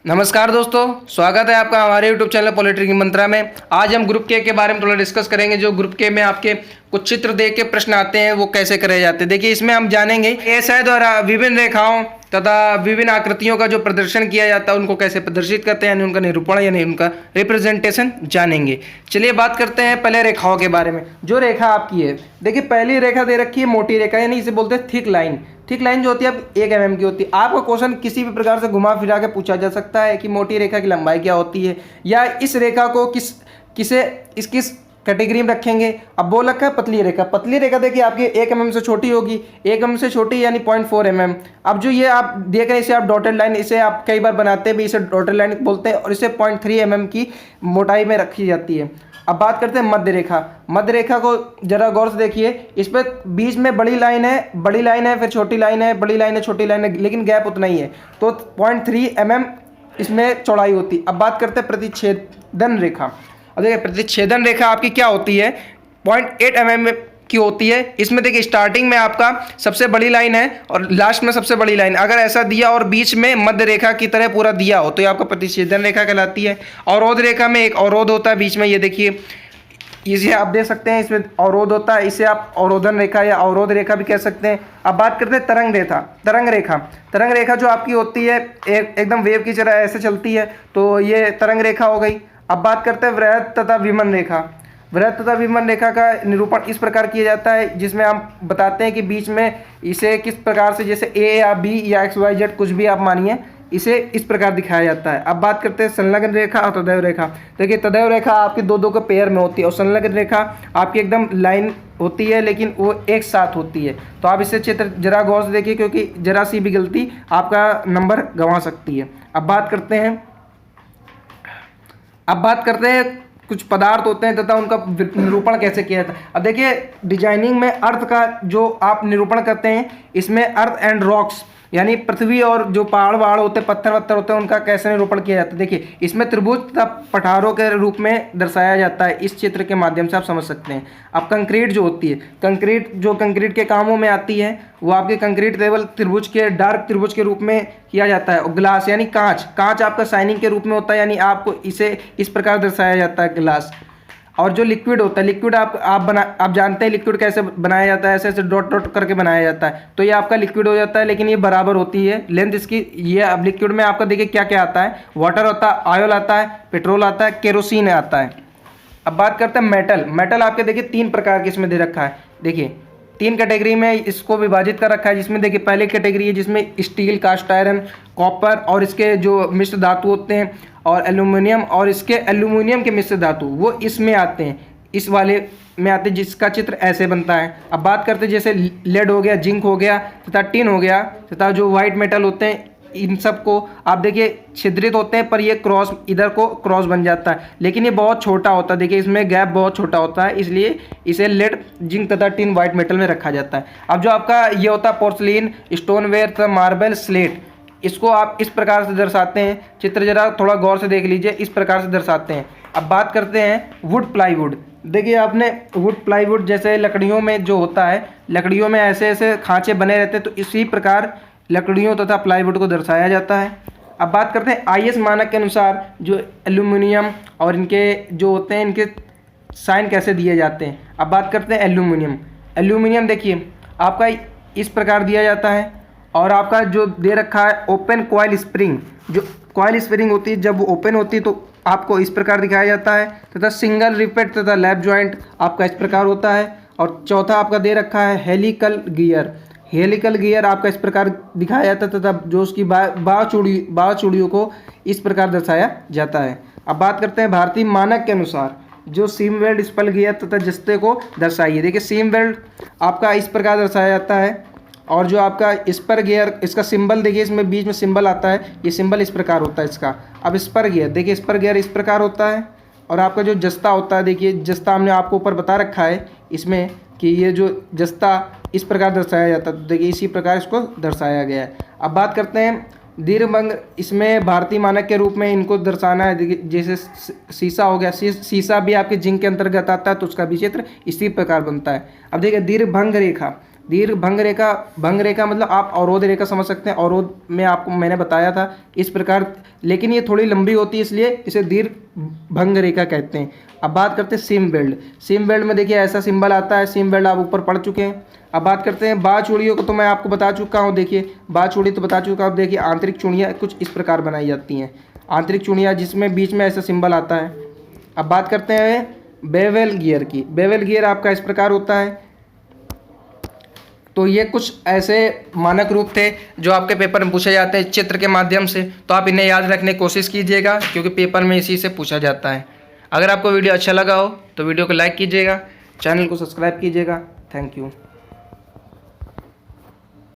नमस्कार दोस्तों, स्वागत है आपका हमारे YouTube चैनल पॉलिटिक्स मंत्रा में। आज हम ग्रुप के बारे में थोड़ा डिस्कस करेंगे। जो ग्रुप के में आपके कुछ चित्र देख के प्रश्न आते हैं वो कैसे करे जाते हैं। देखिए, इसमें हम जानेंगे एएसआई द्वारा विभिन्न रेखाओं तथा विभिन्न आकृतियों का जो प्रदर्शन किया जाता है उनको कैसे प्रदर्शित करते हैं, यानी उनका निरूपण यानी उनका रिप्रेजेंटेशन जानेंगे। चलिए बात करते हैं पहले रेखाओं के बारे में। जो रेखा आपकी है, देखिए पहली रेखा दे रखी है मोटी रेखा, यानी इसे बोलते हैं थिक लाइन। थिक लाइन जो होती है अब 1 mm की होती है। आपका क्वेश्चन किसी भी प्रकार से घुमा फिरा के पूछा जा सकता है कि मोटी रेखा की लंबाई क्या होती है, या इस रेखा को किस कैटेगरी में रखेंगे। अब बोल रखा है पतली रेखा। पतली रेखा देखिए आपकी 1 mm से छोटी होगी, 1 mm से छोटी यानी 0.4 mm। अब जो ये आप देख रहे हैं इसे आप डॉटेड लाइन, इसे आप कई बार बनाते हैं भी, इसे डॉटेड लाइन बोलते हैं, और इसे 0.3 mm की मोटाई में रखी जाती है। अब बात करते हैं मध्य रेखा। मध्य रेखा को जरा गौर से देखिए, इस पर बीच में बड़ी लाइन है, फिर छोटी लाइन है, बड़ी लाइन है, छोटी लाइन है, लेकिन गैप उतना ही है, तो 0.3 mm इसमें चौड़ाई होती है। अब बात करते हैं प्रतिच्छेदन रेखा। अब देखिए प्रतिच्छेदन रेखा आपकी क्या होती है, 0.8 mm की होती है। इसमें देखिए स्टार्टिंग में आपका सबसे बड़ी लाइन है और लास्ट में सबसे बड़ी लाइन, अगर ऐसा दिया और बीच में मध्य रेखा की तरह पूरा दिया हो तो ये आपका प्रतिच्छेदन रेखा कहलाती है। अवरोध रेखा में एक अवरोध होता है बीच में, ये देखिए इसे आप देख सकते हैं, इसमें अवरोध होता है, इसे आप अवरोधन रेखा या अवरोध रेखा भी कह सकते हैं। अब बात करते हैं तरंग रेखा। तरंग रेखा जो आपकी होती है एकदम वेव की तरह ऐसे चलती है, तो ये तरंग रेखा हो गई। अब बात करते हैं वृहद तथा विमन रेखा। वृहद तथा विमन रेखा का निरूपण इस प्रकार किया जाता है, जिसमें हम बताते हैं कि बीच में इसे किस प्रकार से, जैसे ए या बी या XYZ कुछ भी आप मानिए, इसे इस प्रकार दिखाया जाता है। अब बात करते हैं संलग्न रेखा और तदैव रेखा। देखिए तदैव रेखा आपकी दो के पेयर में होती है और संलग्न रेखा आपकी एकदम लाइन होती है लेकिन वो एक साथ होती है। तो आप इसे चित्र जरा गौर से देखिए, क्योंकि जरा सी भी गलती आपका नंबर गंवा सकती है। अब बात करते हैं कुछ पदार्थ होते हैं तथा उनका निरूपण कैसे किया जाता है। अब देखिए डिजाइनिंग में अर्थ का जो आप निरूपण करते हैं, इसमें अर्थ एंड रॉक्स यानी पृथ्वी और जो पहाड़ होते हैं, पत्थर होते हैं, उनका कैसे निरूपण किया जाता है। देखिए इसमें त्रिभुज तथा पठारों के रूप में दर्शाया जाता है। इस चित्र के माध्यम से आप समझ सकते हैं। अब कंक्रीट जो होती है, कंक्रीट के कामों में आती है, वो आपके कंक्रीट केवल त्रिभुज के डार्क त्रिभुज के रूप में किया जाता है। और ग्लास यानी कांच आपका शाइनिंग के रूप में होता है, यानी आपको इसे इस प्रकार दर्शाया जाता है ग्लास। और जो लिक्विड होता है, लिक्विड आप जानते हैं लिक्विड कैसे बनाया जाता है, ऐसे डॉट करके बनाया जाता है, तो ये आपका लिक्विड हो जाता है, लेकिन ये बराबर होती है लेंथ इसकी। ये अब लिक्विड में आपका देखिए क्या क्या आता है, वाटर होता है, ऑयल आता है, पेट्रोल आता है, केरोसिन आता है। अब बात करते हैं मेटल आपके देखिए 3 प्रकार के इसमें दे रखा है। देखिए 3 कैटेगरी में इसको विभाजित कर रखा है, जिसमें देखिए पहले कैटेगरी है जिसमें स्टील, कास्ट आयरन, कॉपर और इसके जो मिश्र धातु होते हैं, और एल्यूमिनियम और इसके एल्यूमिनियम के मिश्र धातु वो इसमें आते हैं, इस वाले में आते हैं, जिसका चित्र ऐसे बनता है। अब बात करते हैं जैसे लेड हो गया, जिंक हो गया तथा टिन हो गया तथा जो वाइट मेटल होते हैं, इन सब को आप देखिए छिद्रित होते हैं, पर ये क्रॉस इधर को क्रॉस बन जाता है, लेकिन ये बहुत छोटा होता है। देखिए इसमें गैप बहुत छोटा होता है, इसलिए इसे लेड, जिंक तथा टिन वाइट मेटल में रखा जाता है। अब जो आपका ये होता है पोर्सलिन, स्टोनवेयर तथा मार्बल, स्लेट, इसको आप इस प्रकार से दर्शाते हैं। चित्र जरा थोड़ा गौर से देख लीजिए, इस प्रकार से दर्शाते हैं। अब बात करते हैं वुड प्लाईवुड। देखिए आपने वुड प्लाईवुड जैसे लकड़ियों में जो होता है, लकड़ियों में ऐसे ऐसे खांचे बने रहते हैं, तो इसी प्रकार लकड़ियों तथा प्लाईवुड को दर्शाया जाता है। अब बात करते हैं IS मानक के अनुसार जो एल्यूमिनियम और इनके जो होते हैं, इनके साइन कैसे दिए जाते हैं। अब बात करते हैं एल्यूमिनियम देखिए आपका इस प्रकार दिया जाता है, और आपका जो दे रखा है ओपन कॉइल स्प्रिंग, जो कॉइल स्प्रिंग होती है जब वो ओपन होती है तो आपको इस प्रकार दिखाया जाता है, तथा सिंगल रिपेट तथा लैप जॉइंट आपका इस प्रकार होता है। और चौथा आपका दे रखा है हेलिकल गियर आपका इस प्रकार दिखाया जाता है, तथा जो उसकी बाह चूड़ियों को इस प्रकार दर्शाया जाता है। अब बात करते हैं भारतीय मानक के अनुसार जो सीम वेल्ड, स्पल गियर तथा जस्ते को दर्शाइए। देखिए सीम वेल्ड आपका इस प्रकार दर्शाया जाता है, और जो आपका स्पर गियर, इसका सिंबल देखिए, इसमें बीच में सिंबल आता है, ये सिंबल इस प्रकार होता है इसका। अब स्पर गियर देखिए, स्पर गियर इस प्रकार होता है, और आपका जो जस्ता होता है, देखिए जस्ता हमने आपको ऊपर बता रखा है इसमें कि ये जो जस्ता इस प्रकार दर्शाया जाता है, देखिए इसी प्रकार इसको दर्शाया गया है। अब बात करते हैं दीर्घभंग इसमें भारतीय मानक के रूप में इनको दर्शाना है। देखिए जैसे शीशा हो गया, शीशा भी आपके जिंक के अंतर्गत आता है, तो उसका भी क्षेत्र इसी प्रकार बनता है। अब देखिए दीर्घभंग रेखा, दीर्घभंग रेखा, भंग रेखा मतलब आप अवरोध रेखा समझ सकते हैं, अवरोध में आपको मैंने बताया था इस प्रकार, लेकिन ये थोड़ी लंबी होती है इसलिए इसे दीर्घभंग रेखा कहते हैं। अब बात करते हैं सिम बेल्ट। सिम बेल्ट में देखिए ऐसा सिंबल आता है, सिम बेल्ट आप ऊपर पढ़ चुके हैं। अब बात करते हैं बाह्य चूड़ियों को, तो मैं आपको बता चुका हूँ। देखिए बाह्य चूड़ी तो बता चुका हूँ। देखिए आंतरिक चूड़ियाँ कुछ इस प्रकार बनाई जाती हैं, आंतरिक चूड़ियाँ जिसमें बीच में ऐसा सिंबल आता है। अब बात करते हैं बेवेल गियर की। बेवेल गियर आपका इस प्रकार होता है। तो ये कुछ ऐसे मानक रूप थे जो आपके पेपर में पूछे जाते हैं चित्र के माध्यम से, तो आप इन्हें याद रखने की कोशिश कीजिएगा क्योंकि पेपर में इसी से पूछा जाता है। अगर आपको वीडियो अच्छा लगा हो तो वीडियो को लाइक कीजिएगा, चैनल को सब्सक्राइब कीजिएगा। Thank you.